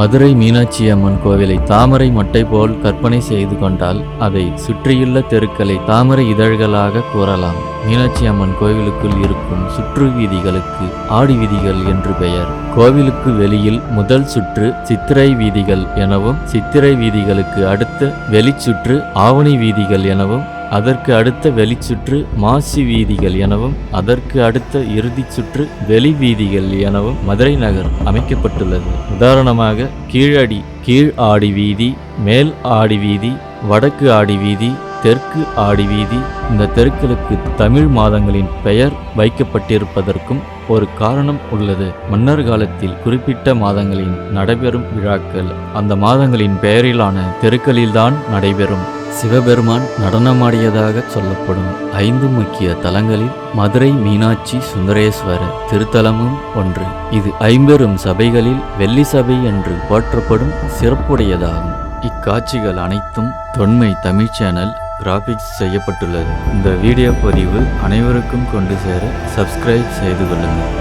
மதுரை மீனாட்சி அம்மன் கோவிலை தாமரை மட்டை போல் கற்பனை செய்து கொண்டால் அதை சுற்றியுள்ள தெருக்களை தாமரை இதழ்களாக கூறலாம். மீனாட்சி அம்மன் கோவிலுக்குள் இருக்கும் சுற்று வீதிகளுக்கு ஆடி வீதிகள் என்று பெயர். கோவிலுக்கு வெளியில் முதல் சுற்று சித்திரை வீதிகள் எனவும், சித்திரை வீதிகளுக்கு அடுத்த வெளிச்சுற்று ஆவணி வீதிகள் எனவும், அதற்கு அடுத்த வெளிச்சுற்று மாசி வீதிகள் எனவும், அதற்கு அடுத்த இறுதி சுற்று வெளி வீதிகள் எனவும் மதுரை நகர் அமைக்கப்பட்டுள்ளது. உதாரணமாக கீழ் ஆடி வீதி, மேல் ஆடி வீதி, வடக்கு ஆடி வீதி, தெற்கு ஆடி வீதி. இந்த தெருக்களுக்கு தமிழ் மாதங்களின் பெயர் வைக்கப்பட்டிருப்பதற்கும் ஒரு காரணம் உள்ளது. மன்னர் காலத்தில் குறிப்பிட்ட மாதங்களில் நடைபெறும் விழாக்கள் அந்த மாதங்களின் பெயரிலான தெருக்களில்தான் நடைபெறும். சிவபெருமான் நடனமாடியதாக சொல்லப்படும் 5 முக்கிய தலங்களில் மதுரை மீனாட்சி சுந்தரேஸ்வரர் திருத்தலமும் ஒன்று. இது 50 சபைகளில் வெள்ளி சபை என்று போற்றப்படும் சிறப்புடையதாகும். இக்காட்சிகள் அனைத்தும் தொன்மை தமிழ் சேனல் கிராபிக்ஸ் செய்யப்பட்டுள்ளது. இந்த வீடியோ பதிவு அனைவருக்கும் கொண்டு சேர சப்ஸ்கிரைப் செய்து கொள்ளுங்கள்.